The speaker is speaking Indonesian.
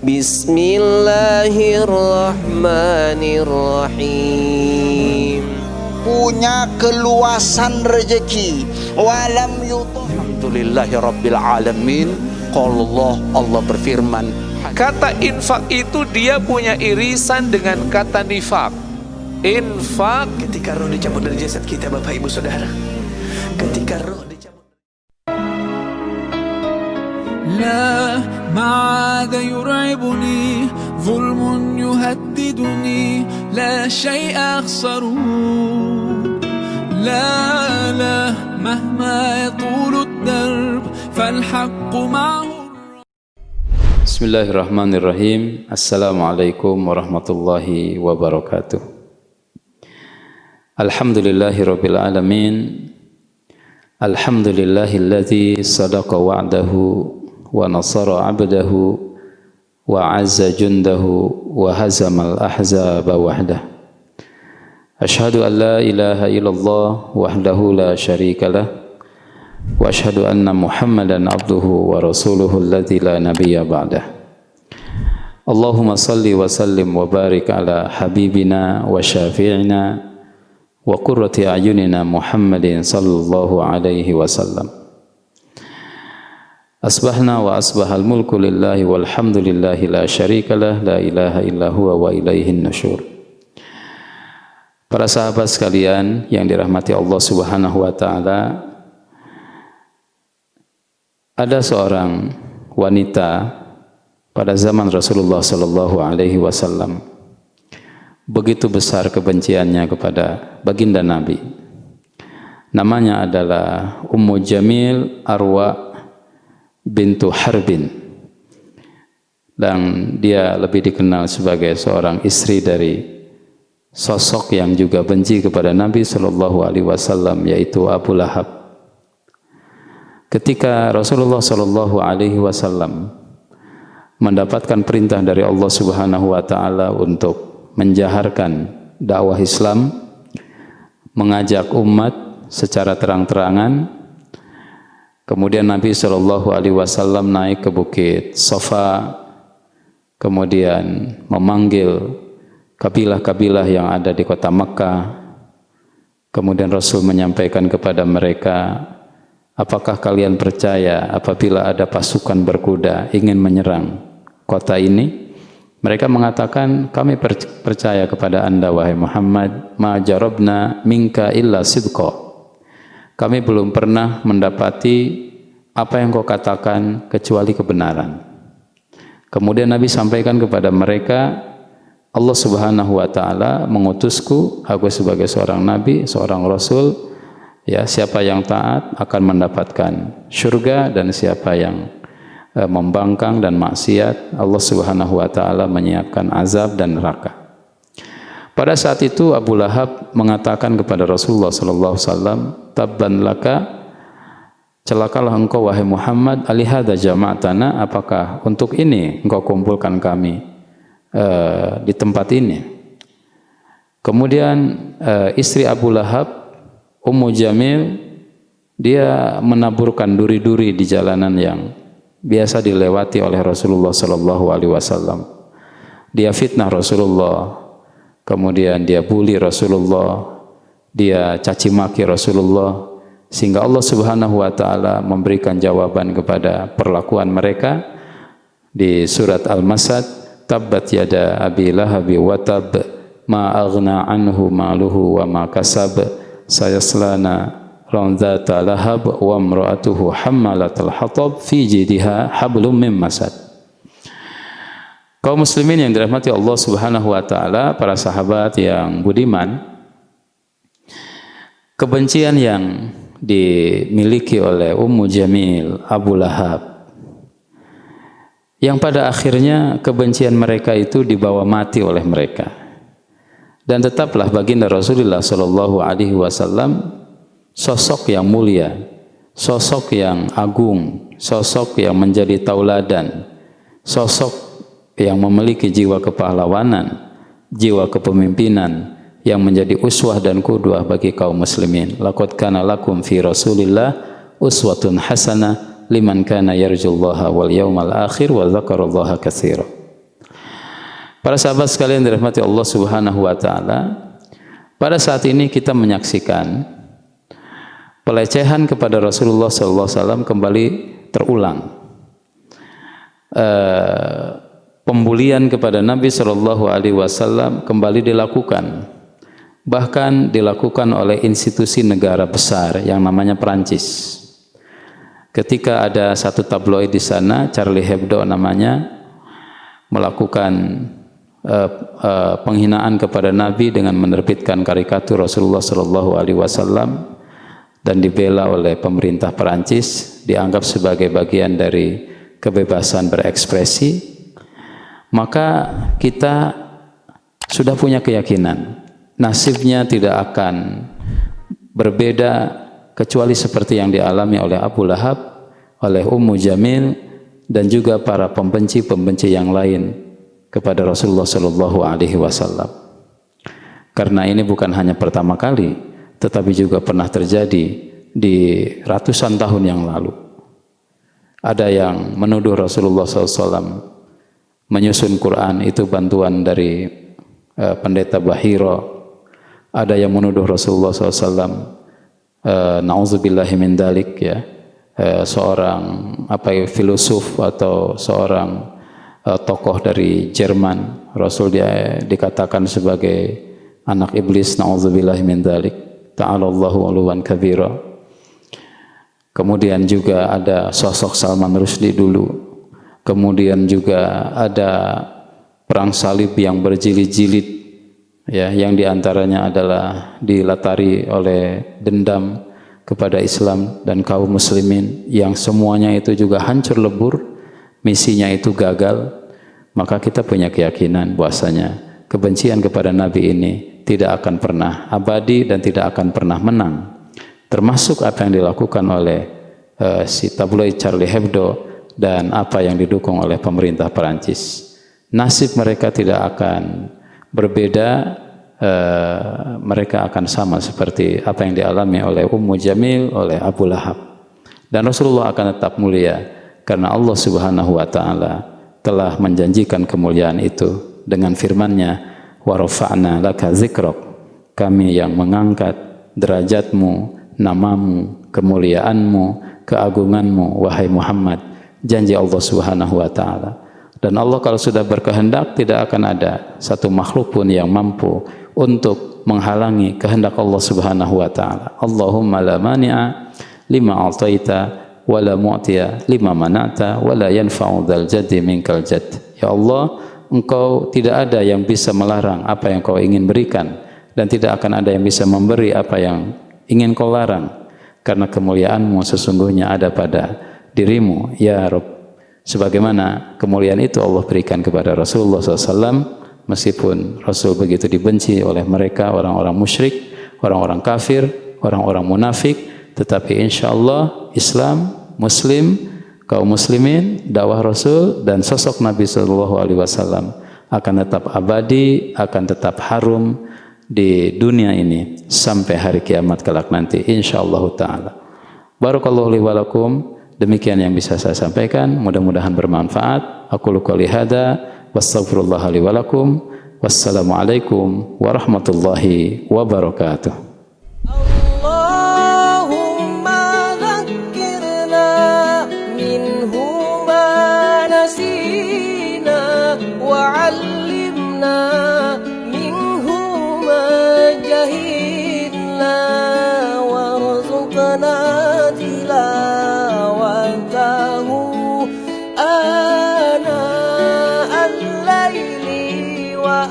Bismillahirrahmanirrahim. Punya keluasan rezeki. Walam yutuh. Alhamdulillahirabbil alamin. Allah berfirman, kata infak itu dia punya irisan dengan kata nifak. Infak Ketika roh dicabut dari jasad kita, Bapak Ibu Saudara, ketika roh dicabut, لا ما عاد يرعبني ظلم يهددني لا شيء أخسره لا مهما يطول الدرب فالحق معه. Bismillahirrahmanirrahim. Assalamualaikum warahmatullahi wabarakatuh. Alhamdulillahirabbil alamin. Alhamdulillahilladzi sadaqa wa'dahu wa nasara 'abdahu wa 'azza jundahu wa hazamal ahzaba wahdah. Asyhadu an la ilaha illallah wahdahu la syarikalah wa asyhadu anna Muhammadan abduhu wa rasuluhu alladzi la nabiyya ba'dah. Allahumma salli wa sallim wa barik ala habibina wa syafi'ina wa qurrati a'yunina Muhammadin sallallahu alaihi wasallam. Asbahna wa asbahal mulku lillahi walhamdulillahi la syarikalah la ilaha illa huwa wa ilaihin nusyur. Para sahabat sekalian yang dirahmati Allah Subhanahu wa taala, ada seorang wanita pada zaman Rasulullah sallallahu alaihi wasallam, begitu besar kebenciannya kepada baginda Nabi. Namanya adalah Ummu Jamil Arwa bintu Harbin, dan dia lebih dikenal sebagai seorang istri dari sosok yang juga benci kepada Nabi sallallahu alaihi wasallam, yaitu Abu Lahab. Ketika Rasulullah sallallahu alaihi wasallam mendapatkan perintah dari Allah Subhanahu wa taala untuk menjaharkan dakwah Islam, mengajak umat secara terang-terangan, kemudian Nabi sallallahu alaihi wasallam naik ke bukit Safa, kemudian memanggil kabilah-kabilah yang ada di kota Mekkah. Kemudian Rasul menyampaikan kepada mereka, apakah kalian percaya apabila ada pasukan berkuda ingin menyerang kota ini? Mereka mengatakan, kami percaya kepada Anda wahai Muhammad, ma jarabna minka illa sidqa. Kami belum pernah mendapati apa yang kau katakan kecuali kebenaran. Kemudian Nabi sampaikan kepada mereka, Allah Subhanahu wa taala mengutusku, aku sebagai seorang nabi, seorang rasul, ya, siapa yang taat akan mendapatkan surga, dan siapa yang membangkang dan maksiat, Allah Subhanahu wa taala menyiapkan azab dan neraka. Pada saat itu Abu Lahab mengatakan kepada Rasulullah sallallahu alaihi wasallam, tabban laka, celakalah engkau wahai Muhammad, alihada jama'atana, apakah untuk ini engkau kumpulkan kami di tempat ini? Kemudian istri Abu Lahab, Ummu Jamil, dia menaburkan duri-duri di jalanan yang biasa dilewati oleh Rasulullah sallallahu alaihi wasallam. Dia fitnah Rasulullah, kemudian dia bully Rasulullah, dia caci maki Rasulullah, sehingga Allah Subhanahu wa taala memberikan jawaban kepada perlakuan mereka di surat Al-Masad, tabbat yada abi lahabi wa tab ma aghna anhu maluhu wa ma kasab sayaslana ronzata lahab wa imra'atuhu hammalatal hatab fi jidha hablum mim masad. Kaum muslimin yang dirahmati Allah Subhanahu wa taala, para sahabat yang budiman, kebencian yang dimiliki oleh Ummu Jamil, Abu Lahab, yang pada akhirnya kebencian mereka itu dibawa mati oleh mereka. Dan tetaplah baginda Rasulullah sallallahu alaihi wasallam sosok yang mulia, sosok yang agung, sosok yang menjadi tauladan, sosok yang memiliki jiwa kepahlawanan, jiwa kepemimpinan, yang menjadi uswah dan qudwah bagi kaum muslimin. Laqad kana lakum fi Rasulillah uswatun hasanah liman kana yarjullaha wal yawmal akhir wa dzakarallaha katsira. Para sahabat sekalian dirahmati Allah Subhanahu wa taala, pada saat ini kita menyaksikan pelecehan kepada Rasulullah sallallahu alaihi wasallam kembali terulang. Pembulian kepada Nabi sallallahu alaihi wasallam kembali dilakukan. Bahkan dilakukan oleh institusi negara besar yang namanya Perancis. Ketika ada satu tabloid di sana, Charlie Hebdo namanya, melakukan penghinaan kepada Nabi dengan menerbitkan karikatur Rasulullah sallallahu alaihi wasallam dan dibela oleh pemerintah Perancis, dianggap sebagai bagian dari kebebasan berekspresi, maka kita sudah punya keyakinan nasibnya tidak akan berbeda kecuali seperti yang dialami oleh Abu Lahab, oleh Ummu Jamil, dan juga para pembenci-pembenci yang lain kepada Rasulullah sallallahu alaihi wasallam. Karena ini bukan hanya pertama kali, tetapi juga pernah terjadi di ratusan tahun yang lalu. Ada yang menuduh Rasulullah SAW menyusun Quran itu bantuan dari pendeta Bahiro. Ada yang menuduh Rasulullah SAW na'udzubillahi min dalik, ya, seorang filosof atau seorang tokoh dari Jerman. Rasul dia dikatakan sebagai anak iblis, na'udzubillahi min dalik, ta'ala Allahu 'uluwan kabira. Kemudian juga ada sosok Salman Rushdie dulu. Kemudian juga ada perang salib yang berjilid-jilid, ya, yang diantaranya adalah dilatari oleh dendam kepada Islam dan kaum muslimin, yang semuanya itu juga hancur lebur, misinya itu gagal. Maka kita punya keyakinan bahwasanya kebencian kepada Nabi ini tidak akan pernah abadi dan tidak akan pernah menang. Termasuk apa yang dilakukan oleh si tabloid Charlie Hebdo dan apa yang didukung oleh pemerintah Perancis. Nasib mereka tidak akan berbeda, mereka akan sama seperti apa yang dialami oleh Ummu Jamil, oleh Abu Lahab. Dan Rasulullah akan tetap mulia karena Allah Subhanahu wa taala telah menjanjikan kemuliaan itu dengan firman-Nya, wa rafa'na laka dzikrak, kami yang mengangkat derajatmu, namamu, kemuliaanmu, keagunganmu wahai Muhammad, janji Allah Subhanahu wa taala. Dan Allah kalau sudah berkehendak, tidak akan ada satu makhluk pun yang mampu untuk menghalangi kehendak Allah Subhanahu wa taala. Allahumma la mani'a lima a'taita wa la mu'tiya lima mana'ta wa la yanfa'u dzal jaddi minkal jadd. Ya Allah, Engkau tidak ada yang bisa melarang apa yang Kau ingin berikan, dan tidak akan ada yang bisa memberi apa yang ingin Kau larang, karena kemuliaan-Mu sesungguhnya ada pada dirimu ya Rabb. Sebagaimana kemuliaan itu Allah berikan kepada Rasulullah SAW, meskipun Rasul begitu dibenci oleh mereka, orang-orang musyrik, orang-orang kafir, orang-orang munafik, tetapi insya Allah Islam, Muslim, kaum muslimin, dakwah Rasul dan sosok Nabi SAW akan tetap abadi, akan tetap harum di dunia ini sampai hari kiamat kelak nanti insyaallah taala. Barakallahu li wa lakum. Demikian yang bisa saya sampaikan, mudah-mudahan bermanfaat. Aqulu qouli hadza wastaghfirullah li wa lakum. Wassalamualaikum warahmatullahi wabarakatuh. Allahumma dzakkirna minhu ma nasina wa 'allimna minhu ma jahilna warzuqna tilawatahu ana al-laili wa